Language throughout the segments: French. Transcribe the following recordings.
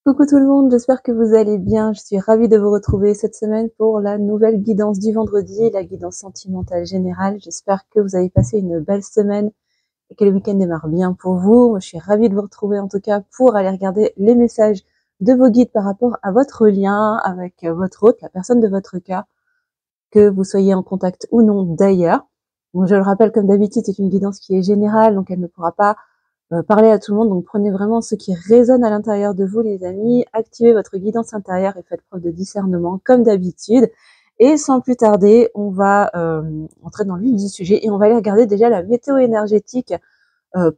Coucou tout le monde, j'espère que vous allez bien. Je suis ravie de vous retrouver cette semaine pour la nouvelle guidance du vendredi, la guidance sentimentale générale. J'espère que vous avez passé une belle semaine et que le week-end démarre bien pour vous. Moi, je suis ravie de vous retrouver en tout cas pour aller regarder les messages de vos guides par rapport à votre lien avec votre hôte, la personne de votre cœur, que vous soyez en contact ou non d'ailleurs. Donc, je le rappelle, comme d'habitude, c'est une guidance qui est générale, donc elle ne pourra pas parler à tout le monde. Donc prenez vraiment ce qui résonne à l'intérieur de vous, les amis. Activez votre guidance intérieure et faites preuve de discernement comme d'habitude. Et sans plus tarder, on va entrer dans le vif du sujet et on va aller regarder déjà la météo énergétique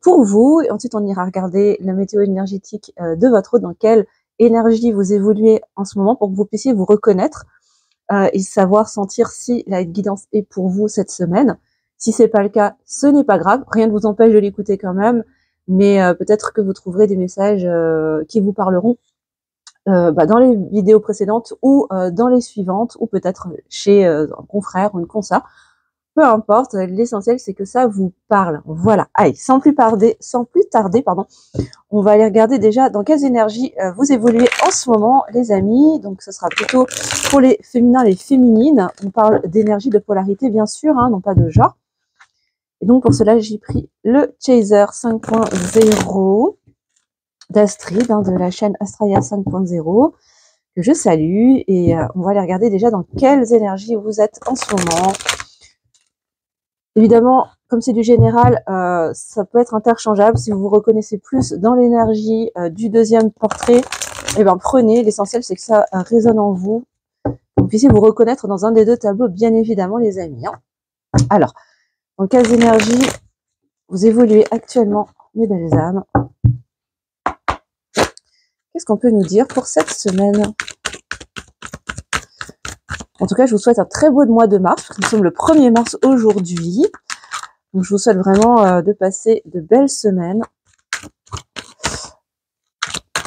pour vous. Et ensuite, on ira regarder la météo énergétique de votre hôte, dans quelle énergie vous évoluez en ce moment pour que vous puissiez vous reconnaître et savoir sentir si la guidance est pour vous cette semaine. Si c'est pas le cas, ce n'est pas grave. Rien ne vous empêche de l'écouter quand même. Mais peut-être que vous trouverez des messages qui vous parleront dans les vidéos précédentes ou dans les suivantes, ou peut-être chez un confrère ou une consoeur. Peu importe, l'essentiel c'est que ça vous parle. Voilà. Allez, sans plus tarder, on va aller regarder déjà dans quelles énergies vous évoluez en ce moment, les amis. Donc ce sera plutôt pour les féminins, les féminines. On parle d'énergie, de polarité bien sûr, hein, non pas de genre. Et donc pour cela, j'ai pris le Chaser 5.0 d'Astrid, de la chaîne Astralia 5.0, que je salue. Et on va aller regarder déjà dans quelles énergies vous êtes en ce moment. Évidemment, comme c'est du général, ça peut être interchangeable. Si vous vous reconnaissez plus dans l'énergie du deuxième portrait, eh ben prenez. L'essentiel, c'est que ça résonne en vous. Que vous puissiez vous reconnaître dans un des deux tableaux, bien évidemment, les amis. Hein. Alors, dans quelles énergies vous évoluez actuellement, mes belles âmes? Qu'est-ce qu'on peut nous dire pour cette semaine? En tout cas, je vous souhaite un très beau mois de mars. Nous sommes le 1er mars aujourd'hui. Donc, je vous souhaite vraiment de passer de belles semaines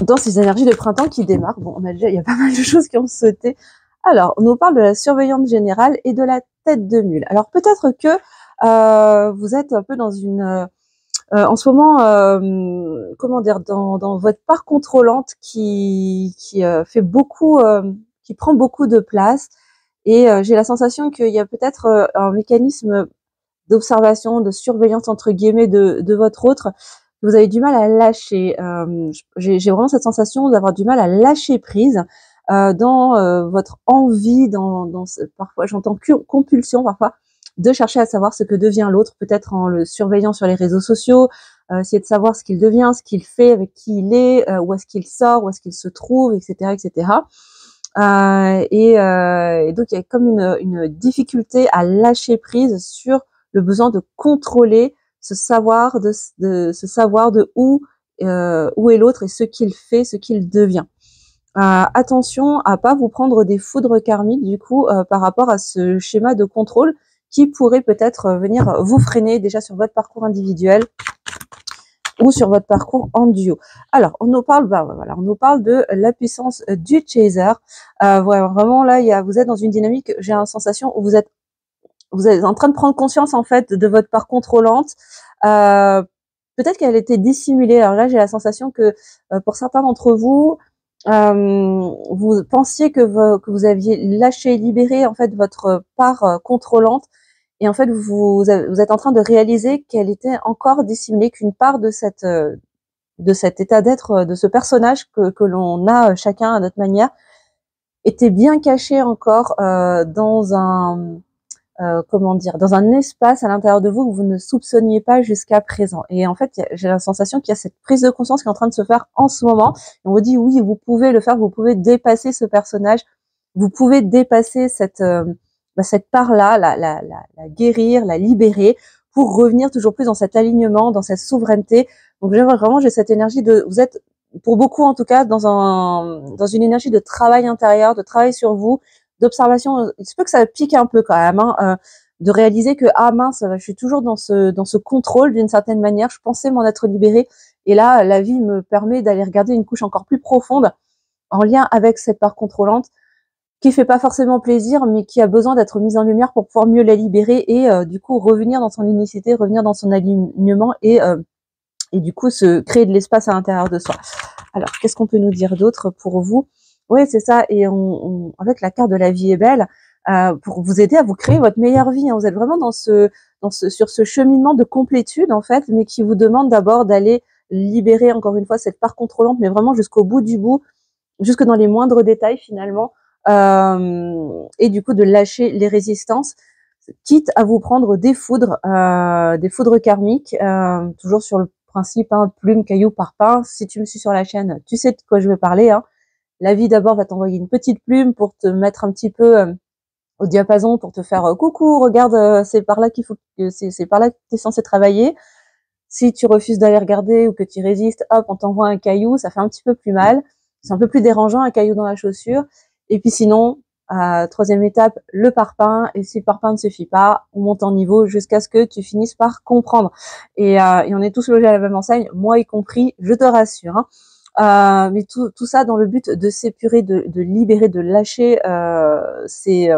dans ces énergies de printemps qui démarrent. Bon, il y a pas mal de choses qui ont sauté. Alors, on nous parle de la surveillance générale et de la tête de mule. Alors, peut-être que vous êtes un peu dans une... en ce moment, comment dire, dans votre part contrôlante qui fait beaucoup, qui prend beaucoup de place. Et j'ai la sensation qu'il y a peut-être un mécanisme d'observation, de surveillance entre guillemets de votre autre, que vous avez du mal à lâcher. J'ai vraiment cette sensation d'avoir du mal à lâcher prise dans votre envie, parfois j'entends compulsion parfois, de chercher à savoir ce que devient l'autre, peut-être en le surveillant sur les réseaux sociaux, essayer de savoir ce qu'il devient, ce qu'il fait, avec qui il est, où est-ce qu'il sort, où est-ce qu'il se trouve, etc., etc. Et donc il y a comme une difficulté à lâcher prise sur le besoin de contrôler ce savoir, de ce savoir de où est l'autre et ce qu'il fait, ce qu'il devient. Attention à pas vous prendre des foudres karmiques du coup par rapport à ce schéma de contrôle qui pourrait peut-être venir vous freiner déjà sur votre parcours individuel ou sur votre parcours en duo. Alors, on nous parle, on nous parle de la puissance du chaser. Vraiment là, vous êtes dans une dynamique. J'ai la sensation où vous êtes en train de prendre conscience en fait de votre part contrôlante. Peut-être qu'elle était dissimulée. Alors là, j'ai la sensation que pour certains d'entre vous, vous pensiez que vous aviez lâché, libéré en fait votre part contrôlante. Et en fait, vous êtes en train de réaliser qu'elle était encore dissimulée, qu'une part de cet état d'être, de ce personnage que l'on a chacun à notre manière, était bien caché encore dans un dans un espace à l'intérieur de vous que vous ne soupçonniez pas jusqu'à présent. Et en fait, j'ai la sensation qu'il y a cette prise de conscience qui est en train de se faire en ce moment. Et on vous dit oui, vous pouvez le faire, vous pouvez dépasser ce personnage, vous pouvez dépasser cette part-là, la guérir, la libérer, pour revenir toujours plus dans cet alignement, dans cette souveraineté. Donc j'ai cette énergie vous êtes, pour beaucoup en tout cas, dans une énergie de travail intérieur, de travail sur vous, d'observation. Il se peut que ça pique un peu quand même, hein, de réaliser que ah mince, je suis toujours dans ce contrôle d'une certaine manière. Je pensais m'en être libérée, et là la vie me permet d'aller regarder une couche encore plus profonde en lien avec cette part contrôlante, qui fait pas forcément plaisir, mais qui a besoin d'être mise en lumière pour pouvoir mieux la libérer et du coup revenir dans son unicité, revenir dans son alignement et et du coup se créer de l'espace à l'intérieur de soi. Alors, qu'est-ce qu'on peut nous dire d'autre pour vous? Oui, c'est ça. Et avec la carte de la vie est belle, pour vous aider à vous créer votre meilleure vie. Hein. Vous êtes vraiment sur ce cheminement de complétude, en fait, mais qui vous demande d'abord d'aller libérer, encore une fois, cette part contrôlante, mais vraiment jusqu'au bout du bout, jusque dans les moindres détails, finalement, et du coup, de lâcher les résistances, quitte à vous prendre des foudres karmiques, toujours sur le principe, hein, plume, caillou, parpaing. Si tu me suis sur la chaîne, tu sais de quoi je veux parler, hein. La vie d'abord va t'envoyer une petite plume pour te mettre un petit peu au diapason, pour te faire coucou, regarde, c'est par là qu'il faut que c'est par là que tu es censé travailler. Si tu refuses d'aller regarder ou que tu résistes, hop, on t'envoie un caillou, ça fait un petit peu plus mal. C'est un peu plus dérangeant, un caillou dans la chaussure. Et puis sinon, troisième étape, le parpaing. Et si le parpaing ne suffit pas, on monte en niveau jusqu'à ce que tu finisses par comprendre. Et on est tous logés à la même enseigne, moi y compris, je te rassure. Hein. Mais tout ça dans le but de s'épurer, de libérer, de lâcher ces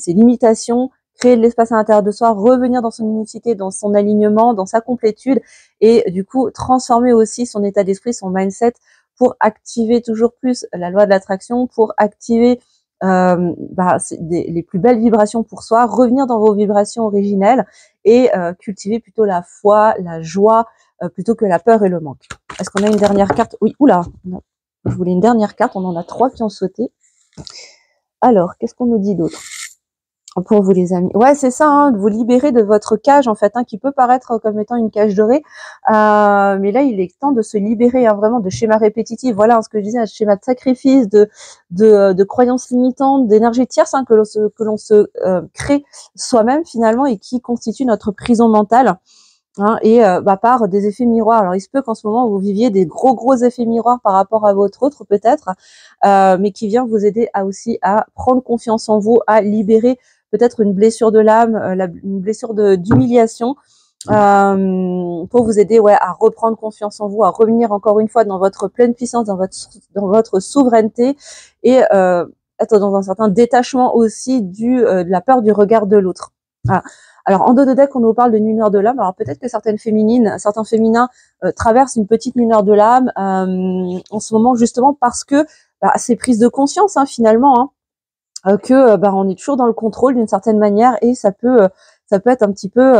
limitations, créer de l'espace à l'intérieur de soi, revenir dans son unicité, dans son alignement, dans sa complétude, et du coup transformer aussi son état d'esprit, son mindset, pour activer toujours plus la loi de l'attraction, pour activer les plus belles vibrations pour soi, revenir dans vos vibrations originelles et cultiver plutôt la foi, la joie, plutôt que la peur et le manque. Est-ce qu'on a une dernière carte? Oui, oula, je voulais une dernière carte, on en a 3 qui ont sauté. Alors, qu'est-ce qu'on nous dit d'autre pour vous, les amis? Ouais, c'est ça, hein, de vous libérer de votre cage, en fait, hein, qui peut paraître comme étant une cage dorée, mais là, il est temps de se libérer, hein, vraiment, de schémas répétitifs. Voilà, hein, ce que je disais, un schéma de sacrifice, de croyances limitantes, d'énergie tierce, hein, que l'on se crée soi-même, finalement, et qui constitue notre prison mentale. Hein, et par des effets miroirs. Alors il se peut qu'en ce moment vous viviez des gros effets miroirs par rapport à votre autre peut-être, mais qui vient vous aider à prendre confiance en vous, à libérer peut-être une blessure de l'âme, une blessure d'humiliation, pour vous aider à reprendre confiance en vous, à revenir encore une fois dans votre pleine puissance, dans votre souveraineté, et être dans un certain détachement aussi de la peur du regard de l'autre. Voilà. Alors, en dos de deck, on nous parle de nuit noire de l'âme. Alors, peut-être que certains féminins traversent une petite nuit noire de l'âme en ce moment, justement parce que c'est prise de conscience, hein, finalement, hein, que on est toujours dans le contrôle d'une certaine manière, et ça peut être un petit peu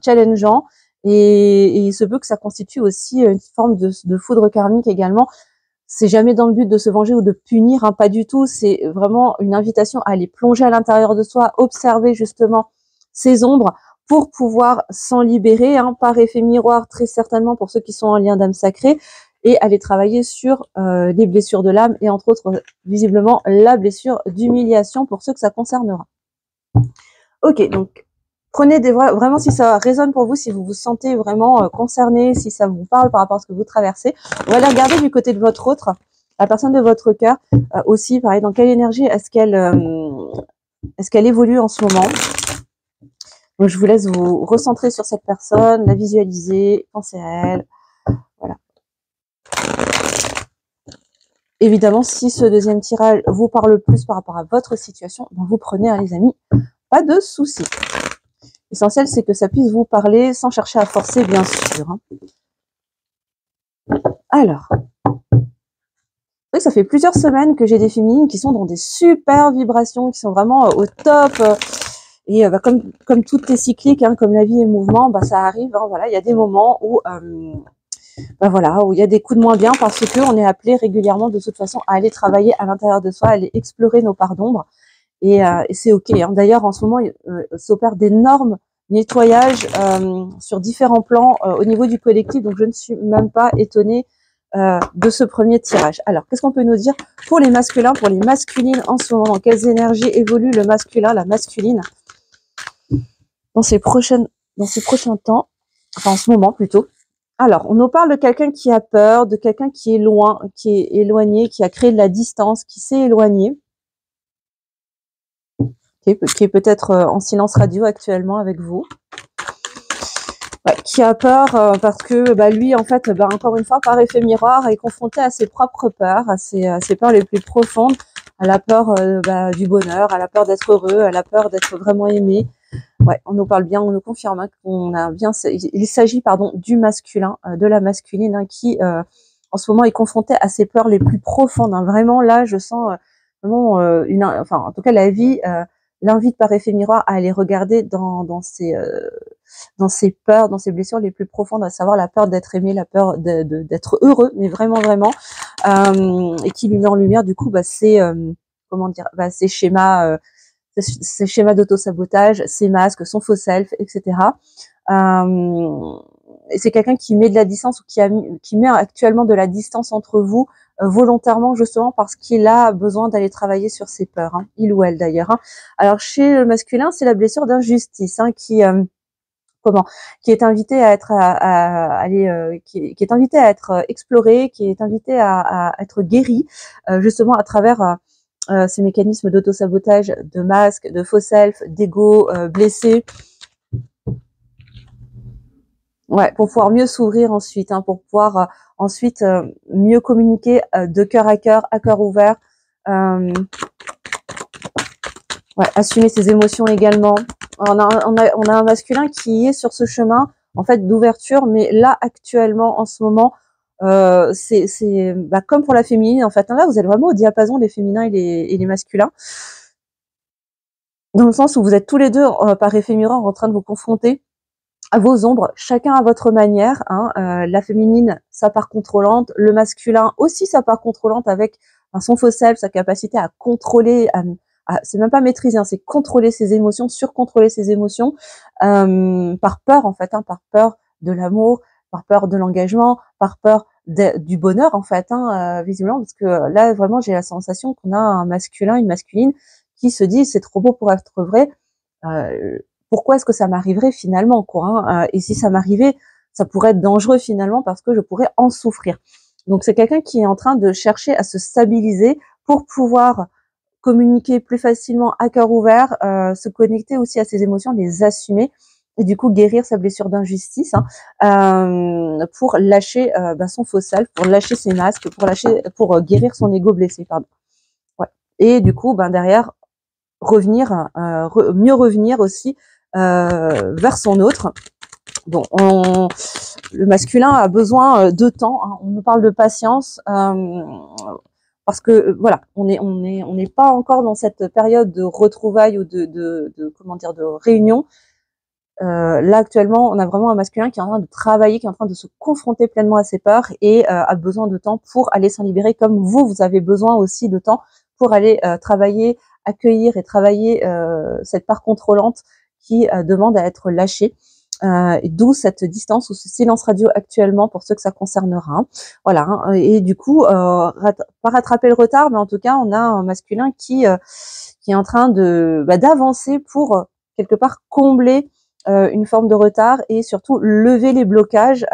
challengeant, et il se peut que ça constitue aussi une forme de foudre karmique également. C'est jamais dans le but de se venger ou de punir, hein, pas du tout. C'est vraiment une invitation à aller plonger à l'intérieur de soi, observer justement ces ombres pour pouvoir s'en libérer, hein, par effet miroir très certainement pour ceux qui sont en lien d'âme sacrée, et aller travailler sur les blessures de l'âme, et entre autres visiblement la blessure d'humiliation pour ceux que ça concernera. Ok, donc prenez vraiment, si ça résonne pour vous, si vous vous sentez vraiment concerné, si ça vous parle par rapport à ce que vous traversez, on va aller regarder du côté de votre autre, la personne de votre cœur, aussi pareil, dans quelle énergie est-ce qu'elle évolue en ce moment. Donc, je vous laisse vous recentrer sur cette personne, la visualiser, penser à elle. Voilà. Évidemment, si ce deuxième tirage vous parle plus par rapport à votre situation, vous prenez, hein, les amis, pas de soucis. L'essentiel, c'est que ça puisse vous parler sans chercher à forcer, bien sûr. Hein. Alors, oui, ça fait plusieurs semaines que j'ai des féminines qui sont dans des super vibrations, qui sont vraiment au top. Et comme tout est cyclique, hein, comme la vie est mouvement, ça arrive. Hein, voilà, il y a des moments où, où il y a des coups de moins bien, parce que on est appelé régulièrement de toute façon à aller travailler à l'intérieur de soi, à aller explorer nos parts d'ombre, et c'est ok. Hein. D'ailleurs, en ce moment, s'opèrent d'énormes nettoyages sur différents plans au niveau du collectif, donc je ne suis même pas étonnée de ce premier tirage. Alors, qu'est-ce qu'on peut nous dire pour les masculins, pour les masculines en ce moment? Dans quelles énergies évolue le masculin, la masculine dans ces prochains temps, enfin en ce moment plutôt. Alors, on nous parle de quelqu'un qui a peur, de quelqu'un qui est loin, qui est éloigné, qui a créé de la distance, qui s'est éloigné, qui est peut-être en silence radio actuellement avec vous, qui a peur parce que lui, en fait, encore une fois, par effet miroir, est confronté à ses propres peurs, à ses peurs les plus profondes, à la peur du bonheur, à la peur d'être heureux, à la peur d'être vraiment aimé, Ouais, on nous parle bien, on nous confirme hein, qu'on a bien. Il s'agit, pardon, du masculin, de la masculine, hein, qui en ce moment est confrontée à ses peurs les plus profondes. Hein. Vraiment, là, je sens vraiment enfin, en tout cas, la vie l'invite par effet miroir à aller regarder dans ses peurs, dans ses blessures les plus profondes, à savoir la peur d'être aimé, la peur d'être heureux, mais vraiment, vraiment, et qui lui met en lumière, du coup, bah, comment dire, bah, ces schémas. Ces schémas d'auto-sabotage, ces masques, son faux self, etc. Et c'est quelqu'un qui met de la distance ou qui met actuellement de la distance entre vous volontairement, justement parce qu'il a besoin d'aller travailler sur ses peurs, hein, il ou elle d'ailleurs. Hein. Alors chez le masculin, c'est la blessure d'injustice hein, qui est invité à être qui est invité à être exploré, qui est invité à être guéri justement à travers ces mécanismes d'auto-sabotage, de masque, de faux self, d'ego blessé. Ouais, pour pouvoir mieux s'ouvrir ensuite, hein, pour pouvoir ensuite mieux communiquer de cœur à cœur ouvert. Ouais, assumer ses émotions également. On a un masculin qui est sur ce chemin en fait d'ouverture, mais là actuellement en ce moment c'est bah, comme pour la féminine en fait. Là vous êtes vraiment au diapason des féminins et les masculins, dans le sens où vous êtes tous les deux par effet miroir en train de vous confronter à vos ombres, chacun à votre manière. Hein, la féminine, sa part contrôlante, le masculin aussi sa part contrôlante avec son faux self, sa capacité à contrôler, c'est même pas maîtriser, hein, c'est contrôler ses émotions, surcontrôler ses émotions, par peur en fait, hein, par peur de l'amour, par peur de l'engagement, par peur du bonheur en fait, hein, visiblement, parce que là vraiment j'ai la sensation qu'on a un masculin, une masculine qui se dit c'est trop beau pour être vrai. Pourquoi est-ce que ça m'arriverait finalement quoi hein et si ça m'arrivait, ça pourrait être dangereux finalement parce que je pourrais en souffrir. Donc c'est quelqu'un qui est en train de chercher à se stabiliser pour pouvoir communiquer plus facilement à cœur ouvert, se connecter aussi à ses émotions, les assumer et du coup guérir sa blessure d'injustice hein, pour lâcher son faux self, pour lâcher ses masques, pour guérir son ego blessé, pardon. Ouais. Et du coup, derrière revenir, mieux revenir aussi vers son autre. Bon, le masculin a besoin de temps. Hein, on nous parle de patience. Parce que voilà, on n'est pas encore dans cette période de retrouvailles ou de comment dire de réunion. Là actuellement, on a vraiment un masculin qui est en train de travailler, qui est en train de se confronter pleinement à ses peurs et a besoin de temps pour aller s'en libérer, comme vous avez besoin aussi de temps pour aller travailler, accueillir et travailler cette part contrôlante qui demande à être lâchée. D'où cette distance ou ce silence radio actuellement pour ceux que ça concernera. Hein. Voilà. Hein, et du coup, pas rattraper le retard, mais en tout cas, on a un masculin qui est en train d'avancer pour quelque part combler une forme de retard et surtout lever les blocages.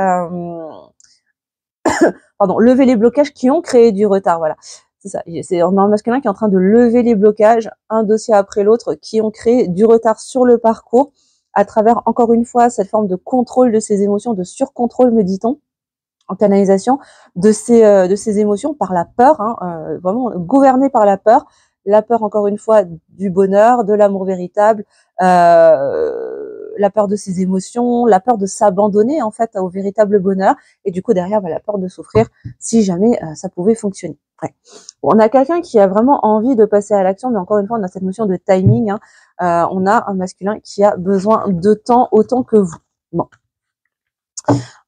Lever les blocages qui ont créé du retard. Voilà. C'est ça. On a un masculin qui est en train de lever les blocages, un dossier après l'autre, qui ont créé du retard sur le parcours à travers, encore une fois, cette forme de contrôle de ses émotions, de surcontrôle, me dit-on, en canalisation de ses émotions par la peur, hein, vraiment gouverné par la peur, encore une fois, du bonheur, de l'amour véritable, la peur de ses émotions, la peur de s'abandonner en fait au véritable bonheur, et du coup derrière la peur de souffrir si jamais ça pouvait fonctionner. Ouais. Bon, on a quelqu'un qui a vraiment envie de passer à l'action, mais encore une fois on a cette notion de timing. Hein. On a un masculin qui a besoin de temps autant que vous. Bon.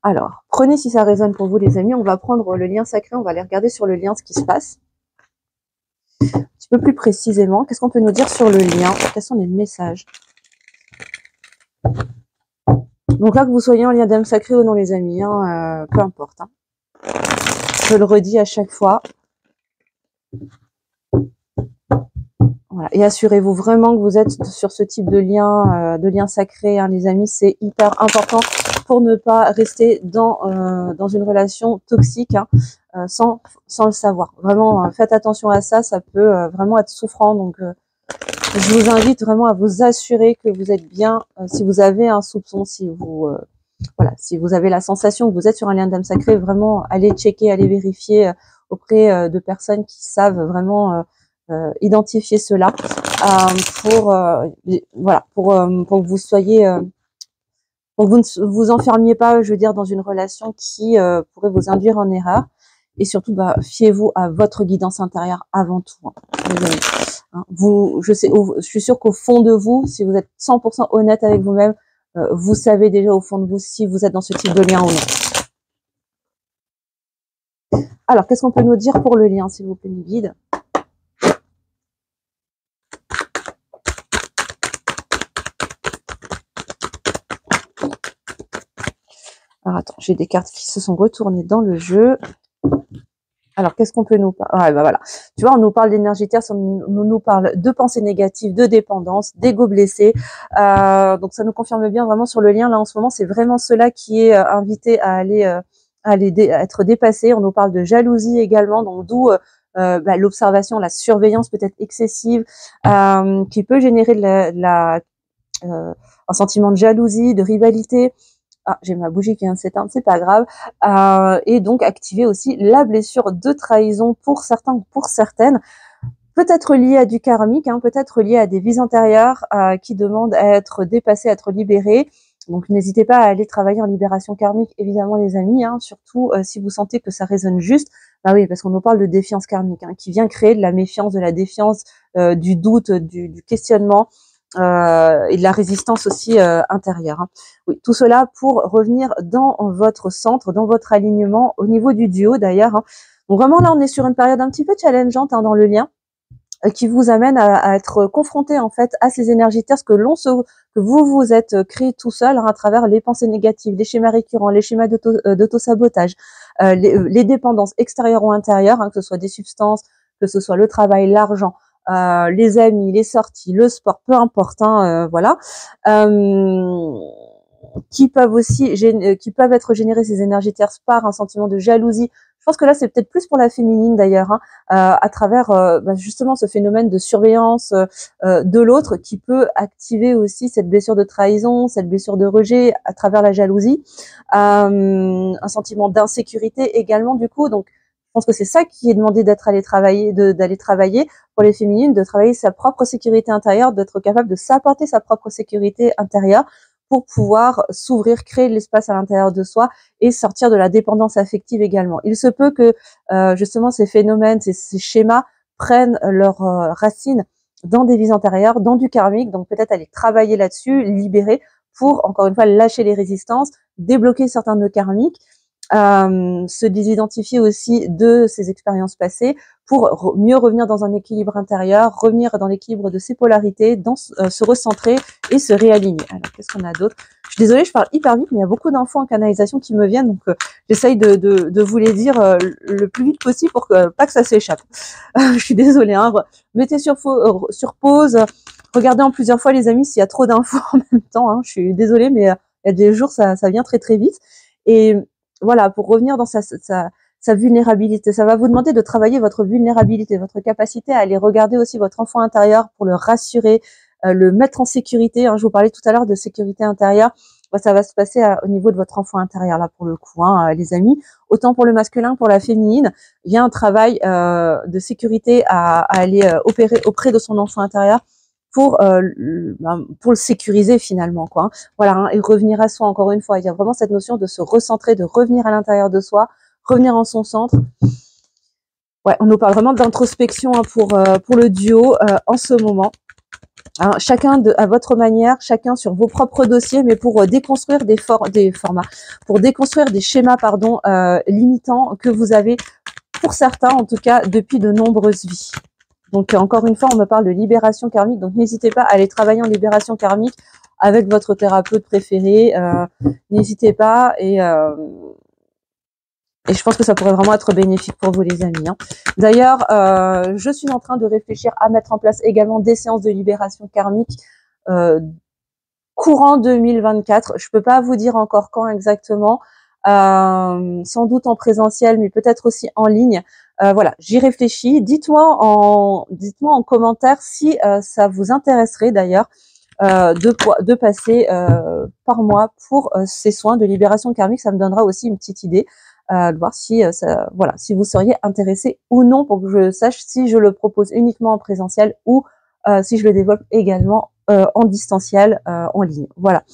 Alors, prenez si ça résonne pour vous les amis, on va prendre le lien sacré, on va aller regarder sur le lien ce qui se passe. Un petit peu plus précisément, qu'est-ce qu'on peut nous dire sur le lien? Quels sont les messages? Donc là, que vous soyez en lien d'âme sacrée ou non les amis, hein, peu importe. Hein. Je le redis à chaque fois. Voilà. Et assurez-vous vraiment que vous êtes sur ce type de lien sacré, hein, les amis, c'est hyper important pour ne pas rester dans une relation toxique hein, sans le savoir. Vraiment, faites attention à ça, ça peut vraiment être souffrant. Donc, je vous invite vraiment à vous assurer que vous êtes bien. Si vous avez un soupçon, si vous avez la sensation que vous êtes sur un lien d'âme sacré, vraiment allez checker, allez vérifier auprès de personnes qui savent vraiment identifier cela. voilà, pour que vous soyez, pour que vous ne vous enfermiez pas, je veux dire, dans une relation qui pourrait vous induire en erreur. Et surtout, fiez-vous à votre guidance intérieure avant tout. Je suis sûre qu'au fond de vous, si vous êtes 100% honnête avec vous-même, vous savez déjà au fond de vous si vous êtes dans ce type de lien ou non. Alors, qu'est-ce qu'on peut nous dire pour le lien, s'il vous plaît, mes guides? Alors, attends, j'ai des cartes qui se sont retournées dans le jeu. Alors, qu'est-ce qu'on peut nous parler? Voilà. Tu vois, on nous parle d'énergie terre, on nous parle de pensées négatives, de dépendance, d'ego blessé. Donc, ça nous confirme bien vraiment sur le lien. Là, en ce moment, c'est vraiment cela qui est invité à aller, à être dépassé. On nous parle de jalousie également, donc d'où l'observation, la surveillance peut-être excessive, qui peut générer un sentiment de jalousie, de rivalité. Ah, j'ai ma bougie qui vient de s'éteindre, c'est pas grave. Et donc activer aussi la blessure de trahison pour certains ou pour certaines, peut-être liée à du karmique, peut-être liée à des vies antérieures qui demandent à être dépassées, à être libérées. Donc n'hésitez pas à aller travailler en libération karmique, évidemment les amis, surtout si vous sentez que ça résonne juste. Bah oui, parce qu'on nous parle de défiance karmique, qui vient créer de la méfiance, de la défiance, du doute, du questionnement. Et de la résistance aussi intérieure. Oui, tout cela pour revenir dans votre centre, dans votre alignement, au niveau du duo d'ailleurs. Donc vraiment là, on est sur une période un petit peu challengeante dans le lien, qui vous amène à être confronté en fait à ces énergies terres que vous vous êtes créé tout seul à travers les pensées négatives, les schémas récurrents, les schémas d'auto-sabotage, les dépendances extérieures ou intérieures, que ce soit des substances, que ce soit le travail, l'argent, les amis, les sorties, le sport, peu importe, voilà, qui peuvent être générées ces énergies tierces par un sentiment de jalousie. Je pense que là c'est peut-être plus pour la féminine d'ailleurs, à travers justement ce phénomène de surveillance de l'autre qui peut activer aussi cette blessure de trahison, cette blessure de rejet à travers la jalousie, un sentiment d'insécurité également du coup. Donc je pense que c'est ça qui est demandé d'aller travailler pour les féminines, de travailler sa propre sécurité intérieure, d'être capable de s'apporter sa propre sécurité intérieure pour pouvoir s'ouvrir, créer de l'espace à l'intérieur de soi et sortir de la dépendance affective également. Il se peut que justement ces phénomènes, ces schémas prennent leurs racines dans des vies antérieures, dans du karmique, donc peut-être aller travailler là-dessus, libérer pour, encore une fois, lâcher les résistances, débloquer certains nœuds karmiques, se désidentifier aussi de ses expériences passées pour mieux revenir dans un équilibre intérieur, revenir dans l'équilibre de ses polarités, se recentrer et se réaligner. Alors, qu'est-ce qu'on a d'autre? Je suis désolée, je parle hyper vite, mais il y a beaucoup d'infos en canalisation qui me viennent, donc j'essaye de vous les dire le plus vite possible pour que pas que ça s'échappe. Je suis désolée, mettez sur pause, regardez en plusieurs fois les amis s'il y a trop d'infos en même temps. Je suis désolée, mais il y a des jours ça vient très très vite. Et voilà, pour revenir dans sa vulnérabilité, ça va vous demander de travailler votre vulnérabilité, votre capacité à aller regarder aussi votre enfant intérieur pour le rassurer, le mettre en sécurité. Je vous parlais tout à l'heure de sécurité intérieure. Ça va se passer au niveau de votre enfant intérieur là pour le coup, les amis. Autant pour le masculin, pour la féminine, il y a un travail de sécurité à aller opérer auprès de son enfant intérieur pour le sécuriser finalement, quoi. Voilà, et revenir à soi. Encore une fois, il y a vraiment cette notion de se recentrer, de revenir à l'intérieur de soi, revenir en son centre. Ouais, on nous parle vraiment d'introspection pour le duo en ce moment. Chacun à votre manière, chacun sur vos propres dossiers, mais pour déconstruire des formats, pour déconstruire des schémas, limitants que vous avez, pour certains en tout cas, depuis de nombreuses vies. Donc encore une fois, on me parle de libération karmique, donc n'hésitez pas à aller travailler en libération karmique avec votre thérapeute préféré. N'hésitez pas et je pense que ça pourrait vraiment être bénéfique pour vous les amis. D'ailleurs, je suis en train de réfléchir à mettre en place également des séances de libération karmique courant 2024. Je peux pas vous dire encore quand exactement, sans doute en présentiel, mais peut-être aussi en ligne. Voilà, j'y réfléchis. Dites-moi en commentaire si ça vous intéresserait d'ailleurs de passer par mois pour ces soins de libération karmique. Ça me donnera aussi une petite idée de voir si si vous seriez intéressé ou non pour que je sache si je le propose uniquement en présentiel ou si je le développe également en distanciel, en ligne. Voilà.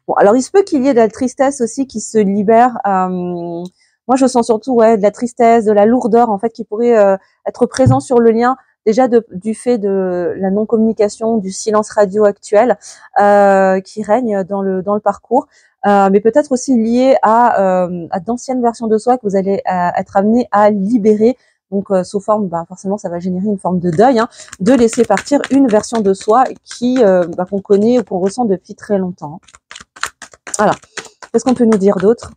Bon, alors il se peut qu'il y ait de la tristesse aussi qui se libère. Moi, je sens surtout de la tristesse, de la lourdeur en fait qui pourrait être présent sur le lien. Déjà du fait de la non-communication, du silence radio actuel qui règne dans le parcours, mais peut-être aussi lié à d'anciennes versions de soi que vous allez être amené à libérer. Donc sous forme, forcément, ça va générer une forme de deuil, de laisser partir une version de soi qui qu'on connaît ou qu'on ressent depuis très longtemps. Voilà. Qu'est-ce qu'on peut nous dire d'autre?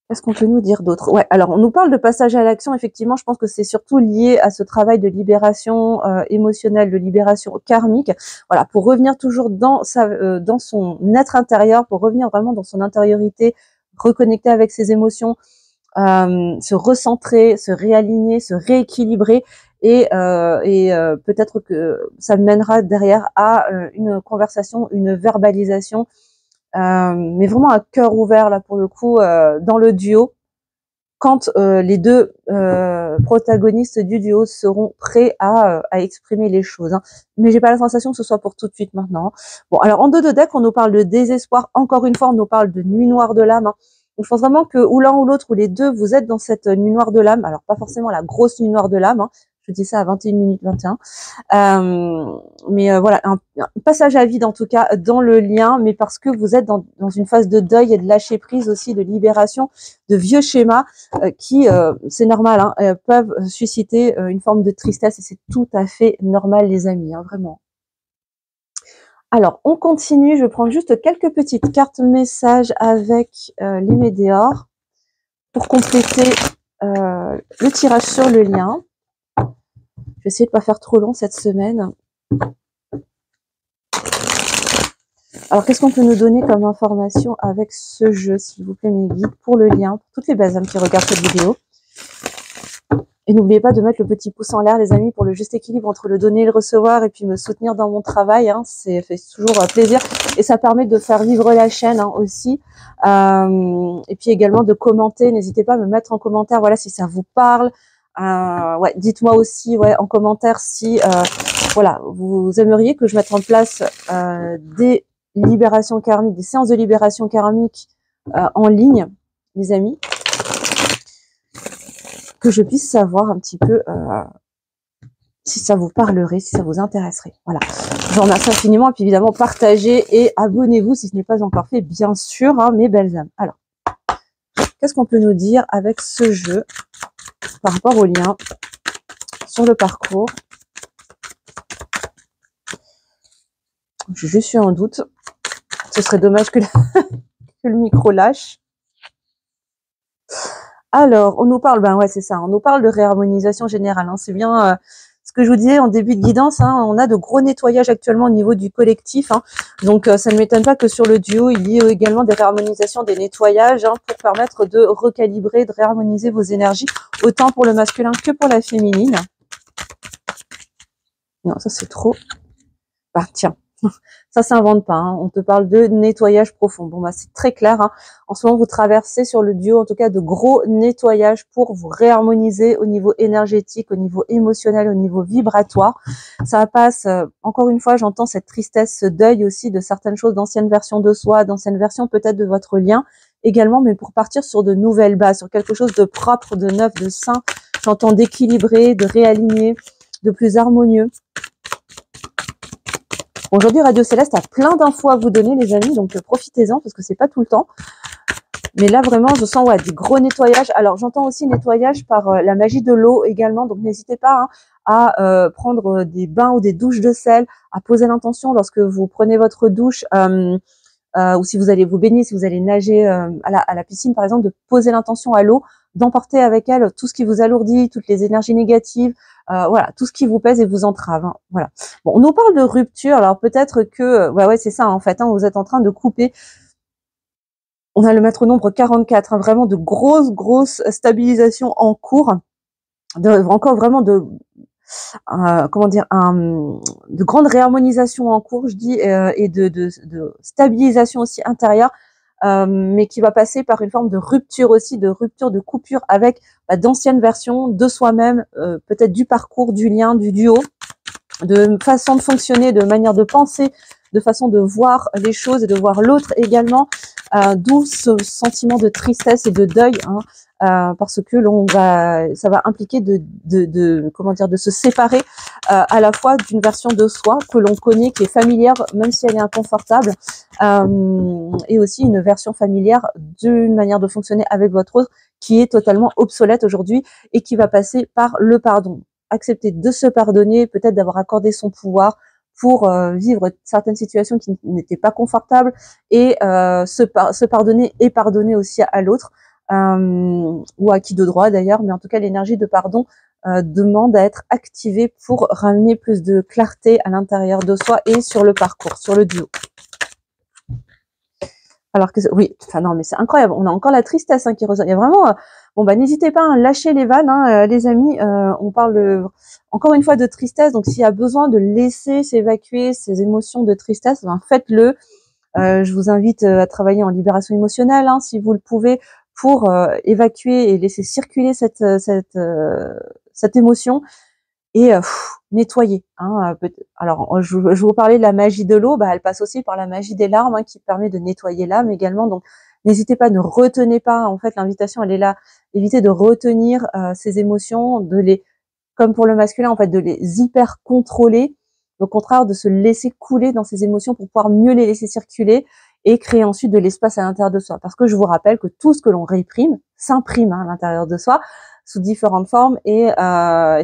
Qu'est-ce qu'on peut nous dire d'autre? Ouais, alors on nous parle de passage à l'action. Effectivement, je pense que c'est surtout lié à ce travail de libération émotionnelle, de libération karmique. Voilà, pour revenir toujours dans son être intérieur, pour revenir vraiment dans son intériorité, reconnecter avec ses émotions, se recentrer, se réaligner, se rééquilibrer. Et peut-être que ça mènera derrière à une conversation, une verbalisation, mais vraiment à cœur ouvert là pour le coup dans le duo, quand les deux protagonistes du duo seront prêts à exprimer les choses. Mais j'ai pas la sensation que ce soit pour tout de suite maintenant. Bon, alors en dos de deck, on nous parle de désespoir. Encore une fois, on nous parle de nuit noire de l'âme. Donc, je pense vraiment que ou l'un ou l'autre ou les deux, vous êtes dans cette nuit noire de l'âme. Alors pas forcément la grosse nuit noire de l'âme. Je dis ça à 21 minutes 21. Mais voilà, un passage à vide en tout cas dans le lien, mais parce que vous êtes dans une phase de deuil et de lâcher prise aussi, de libération de vieux schémas qui, c'est normal, peuvent susciter une forme de tristesse et c'est tout à fait normal les amis, vraiment. Alors, on continue, je vais prendre juste quelques petites cartes messages avec les météores pour compléter le tirage sur le lien. Je vais essayer de pas faire trop long cette semaine. Alors, qu'est-ce qu'on peut nous donner comme information avec ce jeu, s'il vous plaît, mes guides, pour le lien, pour toutes les belles âmes qui regardent cette vidéo. Et n'oubliez pas de mettre le petit pouce en l'air, les amis, pour le juste équilibre entre le donner et le recevoir, et puis me soutenir dans mon travail. C'est fait toujours plaisir. Et ça permet de faire vivre la chaîne aussi. Et puis également de commenter. N'hésitez pas à me mettre en commentaire, voilà, si ça vous parle. Dites-moi aussi, en commentaire si, voilà, vous aimeriez que je mette en place des libérations karmiques, des séances de libération karmique en ligne, les amis. Que je puisse savoir un petit peu si ça vous parlerait, si ça vous intéresserait. Voilà. Je vous remercie infiniment et puis évidemment partagez et abonnez-vous si ce n'est pas encore fait, bien sûr, mes belles âmes. Alors, qu'est-ce qu'on peut nous dire avec ce jeu par rapport au lien sur le parcours? Je suis en doute. Ce serait dommage que le micro lâche. Alors, on nous parle, c'est ça, on nous parle de réharmonisation générale. C'est bien ce que je vous disais en début de guidance. On a de gros nettoyages actuellement au niveau du collectif. Donc, ça ne m'étonne pas que sur le duo, il y ait également des réharmonisations, des nettoyages pour permettre de recalibrer, de réharmoniser vos énergies, autant pour le masculin que pour la féminine. Non, ça c'est trop. Tiens. Ça s'invente pas, on te parle de nettoyage profond. Bon, c'est très clair. En ce moment, vous traversez sur le duo, en tout cas, de gros nettoyages pour vous réharmoniser au niveau énergétique, au niveau émotionnel, au niveau vibratoire. Ça passe, encore une fois, j'entends cette tristesse, ce deuil aussi de certaines choses, d'anciennes versions de soi, d'anciennes versions peut-être de votre lien également, mais pour partir sur de nouvelles bases, sur quelque chose de propre, de neuf, de sain. J'entends d'équilibrer, de réaligner, de plus harmonieux. Aujourd'hui, Radio Céleste a plein d'infos à vous donner, les amis, donc profitez-en parce que c'est pas tout le temps. Mais là, vraiment, je sens des gros nettoyages. Alors, j'entends aussi nettoyage par la magie de l'eau également, donc n'hésitez pas à prendre des bains ou des douches de sel, à poser l'intention lorsque vous prenez votre douche ou si vous allez vous baigner, si vous allez nager à la piscine, par exemple, de poser l'intention à l'eau, d'emporter avec elle tout ce qui vous alourdit, toutes les énergies négatives, voilà, tout ce qui vous pèse et vous entrave. Voilà. Bon, on nous parle de rupture, alors peut-être que, c'est ça en fait, vous êtes en train de couper. On a le maître nombre 44, vraiment de grosses stabilisations en cours, encore vraiment de de grande réharmonisation en cours, je dis, et de stabilisation aussi intérieure. mais qui va passer par une forme de rupture aussi, de rupture, de coupure avec d'anciennes versions de soi-même, peut-être du parcours, du lien, du duo, de façon de fonctionner, de manière de penser, de façon de voir les choses et de voir l'autre également, d'où ce sentiment de tristesse et de deuil, hein, parce que ça va impliquer comment dire, de se séparer à la fois d'une version de soi que l'on connaît, qui est familière, même si elle est inconfortable, et aussi une version familière d'une manière de fonctionner avec votre autre qui est totalement obsolète aujourd'hui et qui va passer par le pardon. Accepter de se pardonner, peut-être d'avoir accordé son pouvoir pour vivre certaines situations qui n'étaient pas confortables et se pardonner et pardonner aussi à l'autre, ou à qui de droit d'ailleurs, mais en tout cas l'énergie de pardon demande à être activée pour ramener plus de clarté à l'intérieur de soi et sur le parcours, sur le duo. Alors que oui, enfin non, mais c'est incroyable. On a encore la tristesse qui ressort. Il y a vraiment, bon n'hésitez pas à lâcher les vannes, les amis. On parle encore une fois de tristesse. Donc s'il y a besoin de laisser s'évacuer ces émotions de tristesse, faites-le. Je vous invite à travailler en libération émotionnelle, si vous le pouvez, pour évacuer et laisser circuler cette émotion. Et nettoyer. Alors, je vous parlais de la magie de l'eau, elle passe aussi par la magie des larmes, qui permet de nettoyer l'âme également. Donc, n'hésitez pas, ne retenez pas. En fait, l'invitation, elle est là. Évitez de retenir ces émotions, comme pour le masculin, en fait, de les hyper contrôler. Au contraire, de se laisser couler dans ces émotions pour pouvoir mieux les laisser circuler et créer ensuite de l'espace à l'intérieur de soi. Parce que je vous rappelle que tout ce que l'on réprime s'imprime à l'intérieur de soi, sous différentes formes, et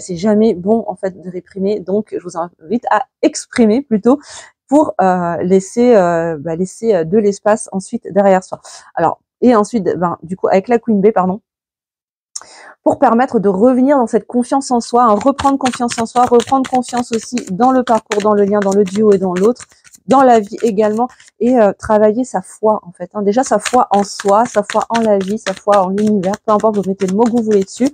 c'est jamais bon en fait de réprimer. Donc je vous invite à exprimer plutôt pour laisser de l'espace ensuite derrière soi. Alors et ensuite du coup avec la Queen Bee, pour permettre de revenir dans cette confiance en soi, reprendre confiance en soi, reprendre confiance aussi dans le parcours, dans le lien, dans le duo et dans l'autre, dans la vie également, et travailler sa foi en fait. Déjà sa foi en soi, sa foi en la vie, sa foi en l'univers, peu importe, vous mettez le mot que vous voulez dessus,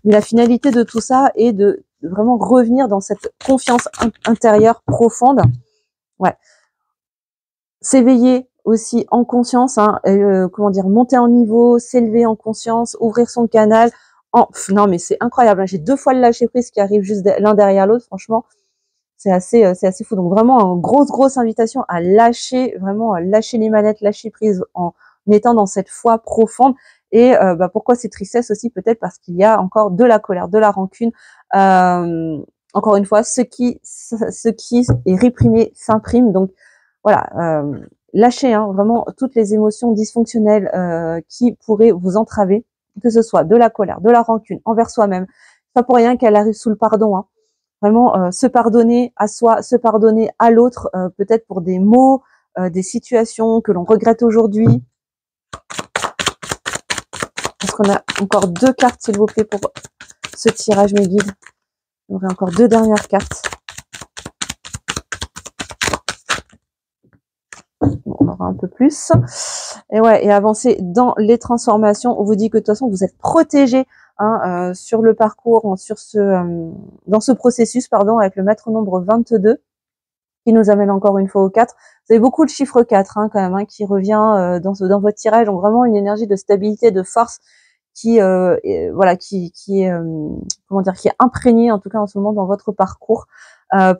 mais la finalité de tout ça est de vraiment revenir dans cette confiance intérieure profonde. Ouais. S'éveiller aussi en conscience, monter en niveau, s'élever en conscience, ouvrir son canal. Non mais c'est incroyable, j'ai 2 fois le lâcher prise qui arrive juste l'un derrière l'autre, franchement. C'est assez fou. Donc vraiment, une grosse invitation à lâcher, vraiment lâcher les manettes, lâcher prise en étant dans cette foi profonde. Et pourquoi ces tristesses aussi? Peut-être parce qu'il y a encore de la colère, de la rancune. Encore une fois, ce qui est réprimé s'imprime. Donc voilà, lâchez vraiment toutes les émotions dysfonctionnelles qui pourraient vous entraver, que ce soit de la colère, de la rancune envers soi-même. C'est pas pour rien qu'elle arrive sous le pardon. Vraiment se pardonner à soi, se pardonner à l'autre, peut-être pour des mots, des situations que l'on regrette aujourd'hui. Est-ce qu'on a encore 2 cartes, s'il vous plaît, pour ce tirage, mes guides? On aurait encore 2 dernières cartes. Bon, on aura un peu plus. Et ouais, et avancer dans les transformations. On vous dit que de toute façon, vous êtes protégés sur le parcours, dans ce processus, avec le maître nombre 22, qui nous amène encore une fois au 4. Vous avez beaucoup de chiffre 4 quand même, qui revient dans votre tirage. Donc vraiment une énergie de stabilité, de force qui est imprégnée en tout cas en ce moment dans votre parcours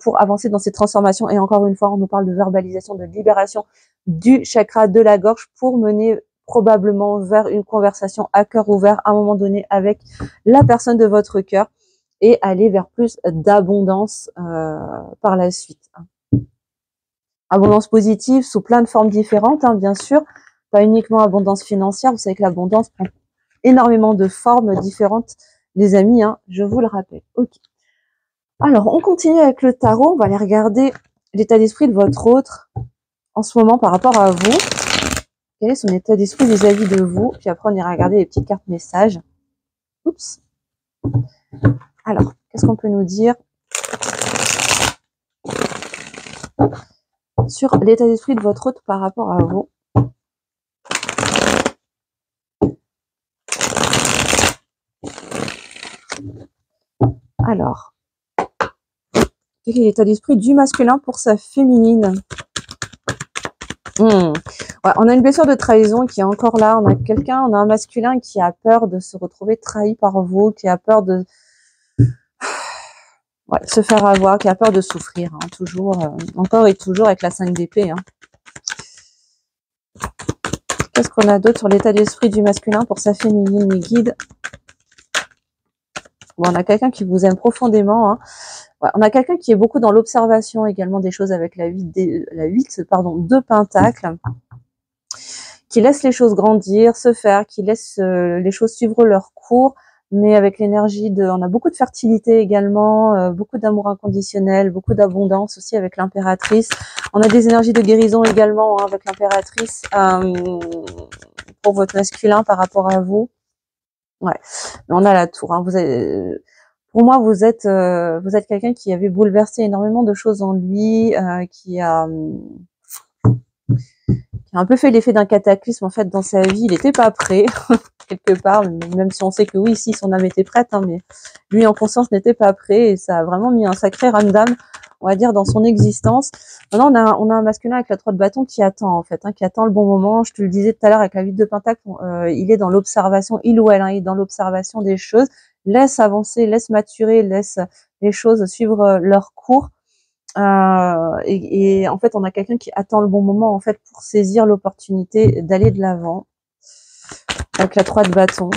pour avancer dans ces transformations. Et encore une fois, on nous parle de verbalisation, de libération du chakra de la gorge pour mener probablement vers une conversation à cœur ouvert à un moment donné avec la personne de votre cœur et aller vers plus d'abondance par la suite. Abondance positive sous plein de formes différentes, bien sûr, pas uniquement abondance financière. Vous savez que l'abondance prend énormément de formes différentes, les amis, je vous le rappelle. Ok. Alors, on continue avec le tarot. On va aller regarder l'état d'esprit de votre autre en ce moment par rapport à vous. Quel est son état d'esprit vis-à-vis de vous? Puis après, on ira regarder les petites cartes messages. Oups. Alors, qu'est-ce qu'on peut nous dire sur l'état d'esprit de votre autre par rapport à vous? Alors, quel est l'état d'esprit du masculin pour sa féminine? Ouais, on a une blessure de trahison qui est encore là. On a quelqu'un, on a un masculin qui a peur de se retrouver trahi par vous, qui a peur de se faire avoir, qui a peur de souffrir, hein, toujours, encore et toujours avec la 5 d'épée. Hein. Qu'est-ce qu'on a d'autre sur l'état d'esprit du masculin pour sa féminine, les guides? Bon, on a quelqu'un qui vous aime profondément. Hein. Ouais, on a quelqu'un qui est beaucoup dans l'observation également des choses avec la 8 de pentacles, qui laisse les choses grandir, se faire, qui laisse les choses suivre leur cours, mais avec l'énergie de... On a beaucoup de fertilité également, beaucoup d'amour inconditionnel, beaucoup d'abondance aussi avec l'impératrice. On a des énergies de guérison également hein, avec l'impératrice pour votre masculin par rapport à vous. Ouais, mais on a la tour. Hein. Vous avez... Pour moi, vous êtes quelqu'un qui avait bouleversé énormément de choses en lui, qui a un peu fait l'effet d'un cataclysme en fait dans sa vie. Il n'était pas prêt quelque part, même si on sait que oui, si son âme était prête, hein, mais lui en conscience n'était pas prêt et ça a vraiment mis un sacré ramdam, on va dire, dans son existence. Maintenant, on a un masculin avec la 3 de bâton qui attend en fait, hein, qui attend le bon moment. Je te le disais tout à l'heure avec la 8 de pentacle, il est dans l'observation, il ou elle, hein, il est dans l'observation des choses. Laisse avancer, laisse maturer, laisse les choses suivre leur cours. Et en fait, on a quelqu'un qui attend le bon moment en fait pour saisir l'opportunité d'aller de l'avant. Avec la 3 de bâton.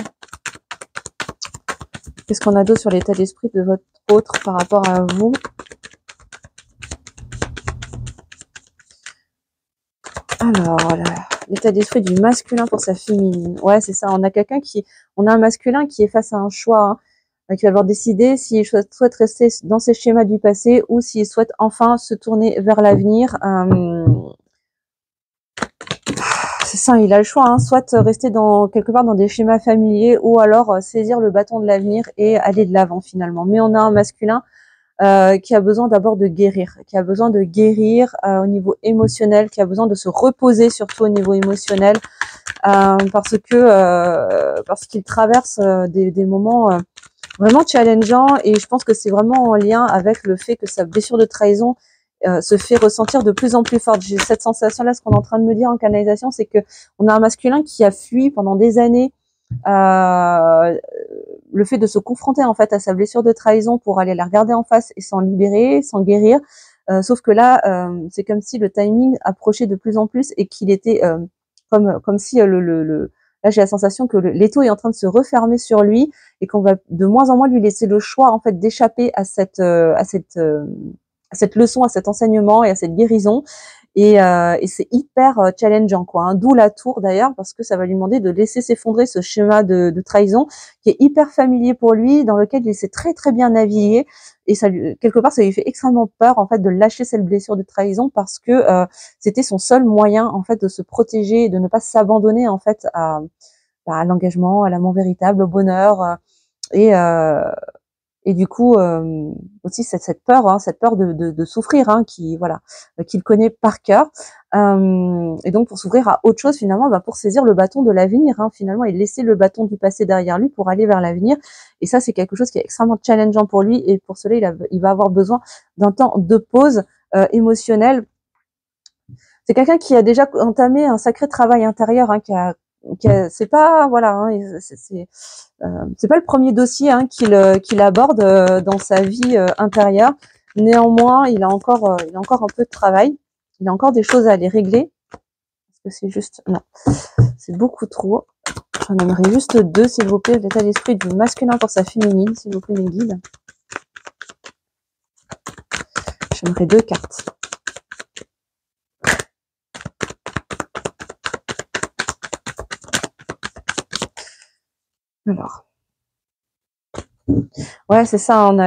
Qu'est-ce qu'on a d'autre sur l'état d'esprit de votre autre par rapport à vous? Alors, l'état d'esprit du masculin pour sa féminine. Ouais, c'est ça. On a un masculin qui est face à un choix, hein, qui va devoir décider s'il souhaite rester dans ses schémas du passé ou s'il souhaite enfin se tourner vers l'avenir. C'est ça, il a le choix, hein, soit rester quelque part dans des schémas familiers ou alors saisir le bâton de l'avenir et aller de l'avant finalement. Mais on a un masculin qui a besoin d'abord de guérir, au niveau émotionnel, qui a besoin de se reposer surtout au niveau émotionnel, parce qu'il traverse des moments vraiment challengeants et je pense que c'est vraiment en lien avec le fait que sa blessure de trahison se fait ressentir de plus en plus forte. J'ai cette sensation-là, ce qu'on est en train de me dire en canalisation, c'est que on a un masculin qui a fui pendant des années le fait de se confronter en fait à sa blessure de trahison pour aller la regarder en face et s'en libérer, s'en guérir. Sauf que là, c'est comme si le timing approchait de plus en plus et qu'il était comme si là j'ai la sensation que l'étau est en train de se refermer sur lui et qu'on va de moins en moins lui laisser le choix en fait d'échapper à cette leçon, à cet enseignement et à cette guérison. Et c'est hyper challengeant, quoi. Hein. D'où la tour d'ailleurs, parce que ça va lui demander de laisser s'effondrer ce schéma de trahison qui est hyper familier pour lui, dans lequel il s'est très très bien navigué. Et quelque part, ça lui fait extrêmement peur en fait de lâcher cette blessure de trahison parce que c'était son seul moyen en fait de se protéger et de ne pas s'abandonner en fait à l'engagement, à l'amour véritable, au bonheur et du coup aussi cette peur, hein, cette peur de souffrir, hein, qu'il connaît par cœur. Et donc pour s'ouvrir à autre chose finalement, pour saisir le bâton de l'avenir, hein, finalement, et laisser le bâton du passé derrière lui pour aller vers l'avenir. Et ça, c'est quelque chose qui est extrêmement challengeant pour lui. Et pour cela, il va avoir besoin d'un temps de pause émotionnelle. C'est quelqu'un qui a déjà entamé un sacré travail intérieur, hein, c'est pas voilà, hein, c'est pas le premier dossier hein, qu'il aborde dans sa vie intérieure. Néanmoins, il a encore un peu de travail. Il a encore des choses à aller régler. Parce que c'est juste non, c'est beaucoup trop. J'en aimerais juste 2, s'il vous plaît. L'état d'esprit du masculin pour sa féminine, s'il vous plaît, mes guides. J'aimerais 2 cartes. Alors. Ouais, c'est ça. On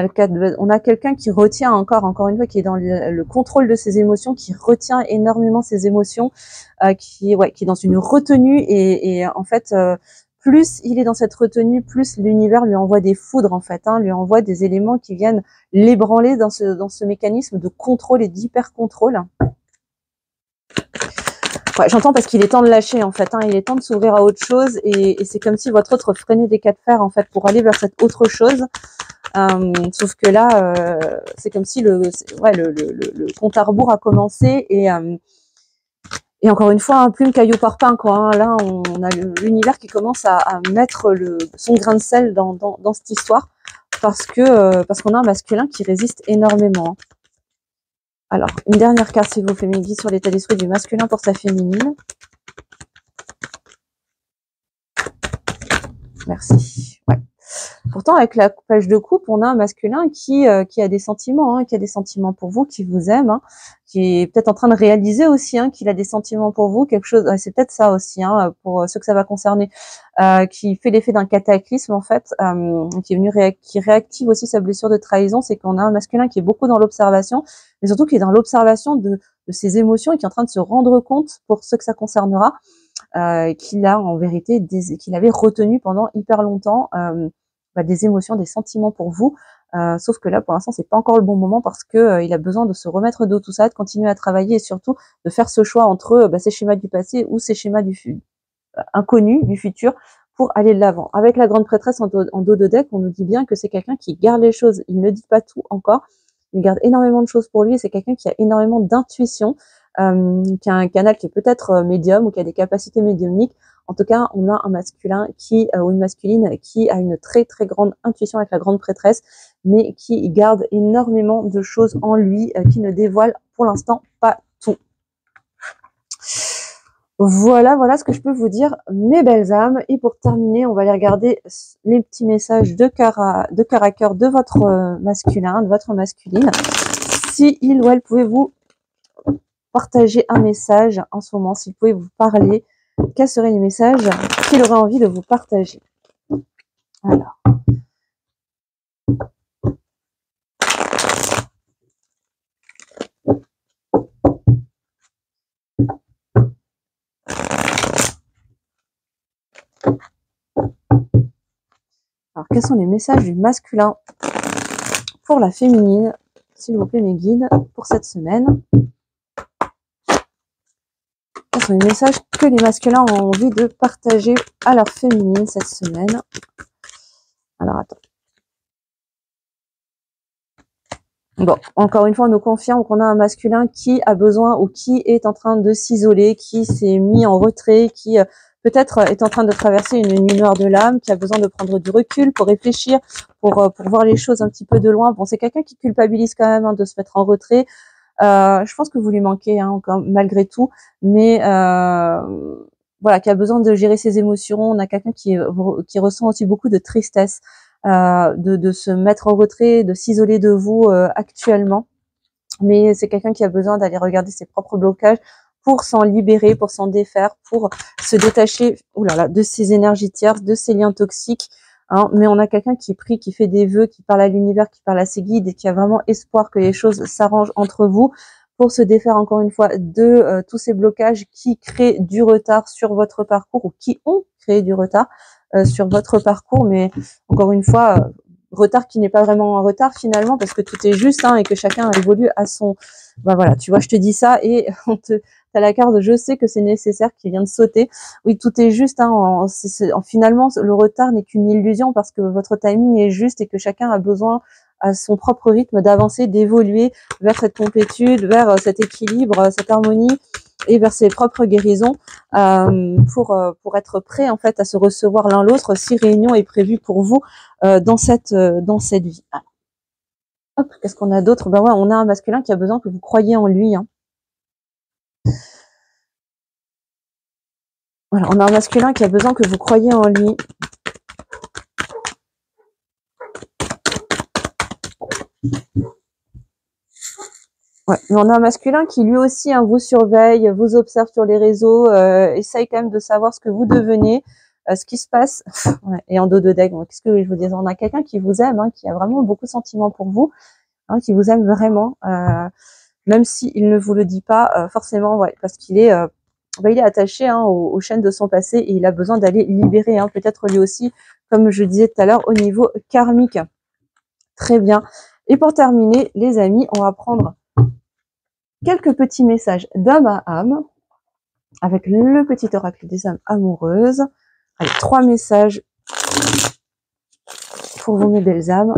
a quelqu'un qui retient encore une fois, qui est dans le contrôle de ses émotions, qui retient énormément ses émotions, qui est dans une retenue et en fait, plus il est dans cette retenue, plus l'univers lui envoie des foudres en fait, hein, lui envoie des éléments qui viennent l'ébranler dans ce mécanisme de contrôle et d'hyper contrôle. Ouais, j'entends parce qu'il est temps de lâcher en fait, hein, il est temps de s'ouvrir à autre chose et c'est comme si votre autre freinait des cas de fer en fait pour aller vers cette autre chose. Sauf que là, c'est comme si le compte à rebours a commencé et Et encore une fois, un plume, caillou, parpaing, quoi. Hein. Là, on a l'univers qui commence à mettre son grain de sel dans cette histoire, parce qu'on a un masculin qui résiste énormément. Alors, une dernière carte, s'il vous plaît, mes guides, sur l'état d'esprit du masculin pour sa féminine. Merci. Ouais. Pourtant, avec la page de coupe, on a un masculin qui a des sentiments, hein, qui a des sentiments pour vous, qui vous aime, hein, qui est peut-être en train de réaliser aussi qu'il a des sentiments pour vous, quelque chose. C'est peut-être ça aussi, pour ceux que ça va concerner, qui fait l'effet d'un cataclysme en fait, qui est venu qui réactive aussi sa blessure de trahison. C'est qu'on a un masculin qui est beaucoup dans l'observation, mais surtout qui est dans l'observation de ses émotions et qui est en train de se rendre compte, pour ceux que ça concernera, qu'il a en vérité qu'il avait retenu pendant hyper longtemps. Des émotions, des sentiments pour vous, sauf que là pour l'instant c'est pas encore le bon moment, parce que il a besoin de se remettre de tout ça, de continuer à travailler et surtout de faire ce choix entre ces schémas du passé ou ces schémas inconnus du futur pour aller de l'avant. Avec la grande prêtresse en dos de deck, on nous dit bien que c'est quelqu'un qui garde les choses, il ne dit pas tout encore, il garde énormément de choses pour lui, et c'est quelqu'un qui a énormément d'intuition, qui a un canal qui est peut-être médium ou qui a des capacités médiumniques. En tout cas, on a un masculin ou une masculine qui a une très très grande intuition avec la grande prêtresse, mais qui garde énormément de choses en lui, qui ne dévoile pour l'instant pas tout. Voilà ce que je peux vous dire, mes belles âmes. Et pour terminer, on va aller regarder les petits messages de cœur à cœur de votre masculin, de votre masculine. Si il ou elle pouvait vous partager un message en ce moment, s'il pouvait vous parler, quels seraient les messages qu'il aurait envie de vous partager? Alors. Alors, quels sont les messages du masculin pour la féminine, s'il vous plaît, mes guides, pour cette semaine? Quels sont les messages que les masculins ont envie de partager à leur féminine cette semaine? Alors, attends. Bon, encore une fois, on nous confirme qu'on a un masculin qui a besoin ou qui est en train de s'isoler, qui s'est mis en retrait, qui peut-être est en train de traverser une nuit noire de l'âme, qui a besoin de prendre du recul pour réfléchir, pour voir les choses un petit peu de loin. Bon, c'est quelqu'un qui culpabilise quand même de se mettre en retrait. Je pense que vous lui manquez malgré tout, mais voilà, qui a besoin de gérer ses émotions. On a quelqu'un qui ressent aussi beaucoup de tristesse, de se mettre en retrait, de s'isoler de vous actuellement. Mais c'est quelqu'un qui a besoin d'aller regarder ses propres blocages pour s'en libérer, pour s'en défaire, pour se détacher de ses énergies tierces, de ses liens toxiques. Mais on a quelqu'un qui prie, qui fait des vœux, qui parle à l'univers, qui parle à ses guides et qui a vraiment espoir que les choses s'arrangent entre vous pour se défaire encore une fois de tous ces blocages qui créent du retard sur votre parcours ou qui ont créé du retard sur votre parcours. Mais encore une fois, retard qui n'est pas vraiment un retard finalement, parce que tout est juste et que chacun évolue à son... voilà, tu vois, je te dis ça et t'as la carte de je sais que c'est nécessaire qui vient de sauter. Oui, tout est juste. Finalement, le retard n'est qu'une illusion parce que votre timing est juste et que chacun a besoin à son propre rythme d'avancer, d'évoluer vers cette complétude, vers cet équilibre, cette harmonie et vers ses propres guérisons pour être prêt en fait à se recevoir l'un l'autre si réunion est prévue pour vous dans cette vie. Hop, qu'est-ce qu'on a d'autre? Ben ouais, on a un masculin qui a besoin que vous croyiez en lui. Voilà, on a un masculin qui a besoin que vous croyiez en lui. Ouais, mais on a un masculin qui lui aussi vous surveille, vous observe sur les réseaux, essaye quand même de savoir ce que vous devenez, ce qui se passe. Ouais, et en dos de deck, qu'est-ce que je vous dis? On a quelqu'un qui vous aime, qui a vraiment beaucoup de sentiments pour vous, qui vous aime vraiment, même s'il ne vous le dit pas forcément, ouais, parce qu'il est, il est attaché aux chaînes de son passé et il a besoin d'aller libérer, peut-être lui aussi, comme je disais tout à l'heure, au niveau karmique. Très bien. Et pour terminer, les amis, on va prendre quelques petits messages d'âme à âme avec le petit oracle des âmes amoureuses. Allez, 3 messages pour vous, mes belles âmes.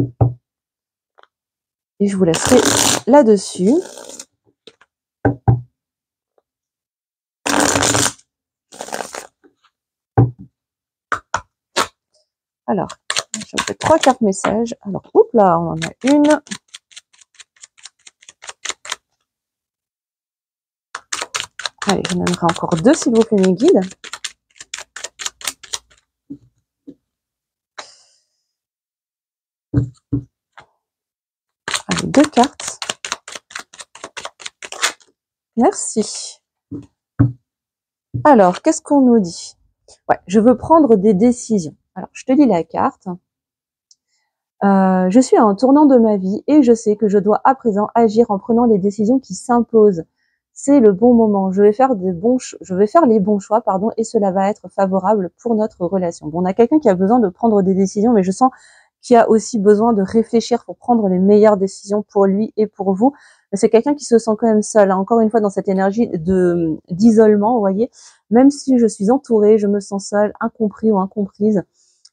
Et je vous laisserai là-dessus. Alors, je fais 3 cartes messages. Alors, oups là, on en a une. Allez, j'en donnerai encore 2, s'il vous plaît, mes guides. Allez, 2 cartes. Merci. Alors, qu'est-ce qu'on nous dit? Ouais, je veux prendre des décisions. Alors, je te lis la carte. Je suis à un tournant de ma vie et je sais que je dois à présent agir en prenant les décisions qui s'imposent. C'est le bon moment. Je vais faire les bons choix, pardon, et cela va être favorable pour notre relation. Bon, on a quelqu'un qui a besoin de prendre des décisions, mais je sens qu'il a aussi besoin de réfléchir pour prendre les meilleures décisions pour lui et pour vous. C'est quelqu'un qui se sent quand même seul, hein, encore une fois dans cette énergie d'isolement, vous voyez. Même si je suis entourée, je me sens seule, incompris ou incomprise.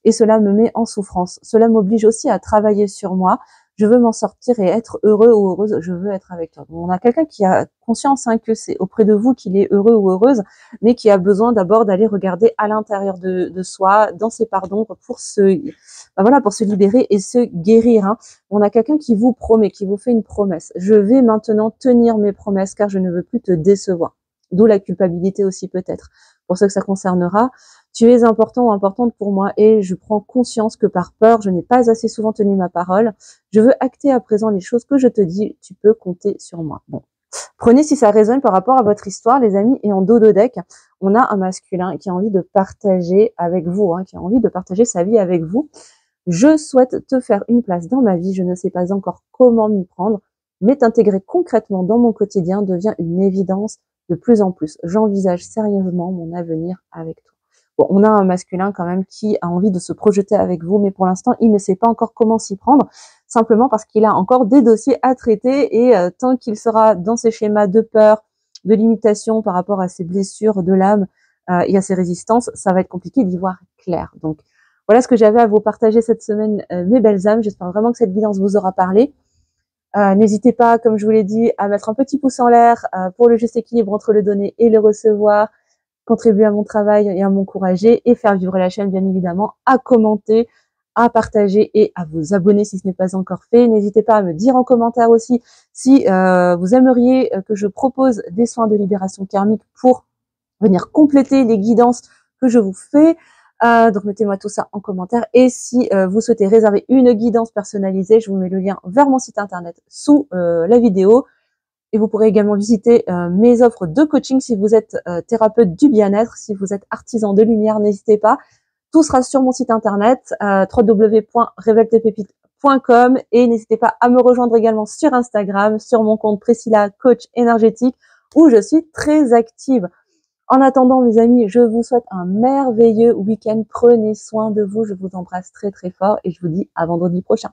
Et cela me met en souffrance. Cela m'oblige aussi à travailler sur moi. Je veux m'en sortir et être heureux ou heureuse. Je veux être avec toi. Donc, on a quelqu'un qui a conscience que c'est auprès de vous qu'il est heureux ou heureuse, mais qui a besoin d'abord d'aller regarder à l'intérieur de soi, dans ses parts d'ombre, pour pour se libérer et se guérir. Hein. On a quelqu'un qui vous promet, qui vous fait une promesse. Je vais maintenant tenir mes promesses car je ne veux plus te décevoir. D'où la culpabilité aussi peut-être. Pour ceux que ça concernera, tu es important ou importante pour moi et je prends conscience que par peur, je n'ai pas assez souvent tenu ma parole. Je veux acter à présent les choses que je te dis, tu peux compter sur moi. Bon. Prenez si ça résonne par rapport à votre histoire, les amis. Et en dos de deck, on a un masculin qui a envie de partager avec vous, qui a envie de partager sa vie avec vous. Je souhaite te faire une place dans ma vie. Je ne sais pas encore comment m'y prendre, mais t'intégrer concrètement dans mon quotidien devient une évidence de plus en plus. J'envisage sérieusement mon avenir avec toi. Bon, on a un masculin quand même qui a envie de se projeter avec vous, mais pour l'instant, il ne sait pas encore comment s'y prendre, simplement parce qu'il a encore des dossiers à traiter et tant qu'il sera dans ces schémas de peur, de limitation par rapport à ses blessures de l'âme et à ses résistances, ça va être compliqué d'y voir clair. Donc, voilà ce que j'avais à vous partager cette semaine, mes belles âmes. J'espère vraiment que cette guidance vous aura parlé. N'hésitez pas, comme je vous l'ai dit, à mettre un petit pouce en l'air pour le juste équilibre entre le donner et le recevoir, contribuer à mon travail et à m'encourager et faire vivre la chaîne, bien évidemment, à commenter, à partager et à vous abonner si ce n'est pas encore fait. N'hésitez pas à me dire en commentaire aussi si vous aimeriez que je propose des soins de libération karmique pour venir compléter les guidances que je vous fais. Donc mettez-moi tout ça en commentaire. Et si vous souhaitez réserver une guidance personnalisée, je vous mets le lien vers mon site internet sous la vidéo. Et vous pourrez également visiter mes offres de coaching si vous êtes thérapeute du bien-être, si vous êtes artisan de lumière, n'hésitez pas. Tout sera sur mon site internet www.réveltepépites.com et n'hésitez pas à me rejoindre également sur Instagram, sur mon compte Priscilla Coach Énergétique où je suis très active. En attendant, mes amis, je vous souhaite un merveilleux week-end. Prenez soin de vous. Je vous embrasse très très fort et je vous dis à vendredi prochain.